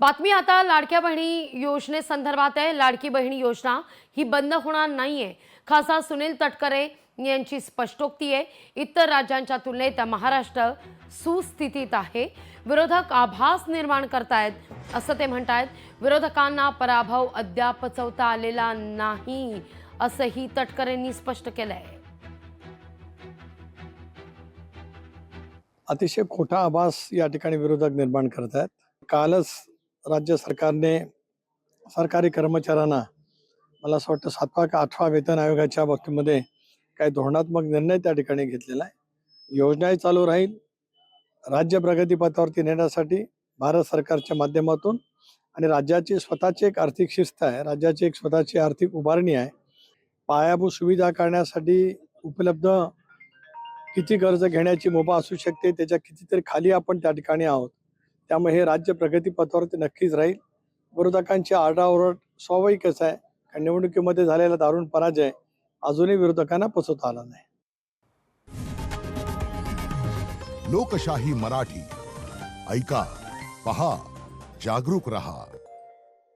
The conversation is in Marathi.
बातमी आता लाडक्या बहिणी योजनेसंदर्भात आहे। लाडकी बहिणी योजना ही बंद होणार नाहीये। खासदार सुनील तटकरे यांची स्पष्टोक्ती आहे। इतर राज्यांच्या तुलनेत महाराष्ट्र सुस्थितीत आहे। विरोधक आभास निर्माण करतायत असं ते म्हणतायत। विरोधकांना पराभव अद्याप पचवता आलेला नाही असंही तटकरेंनी स्पष्ट केलंय। अतिशय खोटा आभास या ठिकाणी विरोधक निर्माण करत आहेत। कालच राज्य सरकारने सरकारी कर्मचाऱ्यांना मला असं वाटतं 7वा का 8वा वेतन आयोगाच्या बाबतीमध्ये काही धोरणात्मक निर्णय त्या ठिकाणी घेतलेला आहे। योजनाही चालू राहील। राज्य प्रगतीपथावरती नेण्यासाठी भारत सरकारच्या माध्यमातून आणि राज्याची स्वतःची एक आर्थिक शिस्त आहे, राज्याची एक स्वतःची आर्थिक उभारणी आहे। पायाभूत सुविधा करण्यासाठी उपलब्ध किती कर्ज घेण्याची मुभा असू शकते त्याच्या कितीतरी खाली आपण त्या ठिकाणी आहोत। त्यामुळे हे राज्य प्रगतीपथावरती नक्कीच राहील। विरोधकांची आरडाओरड स्वाभाविकच आहे, कारण निवडणुकीमध्ये झालेला दारुण पराजय अजूनही विरोधकांना पचवता आला नाही। लोकशाही मराठी ऐका, पहा, जागरूक रहा।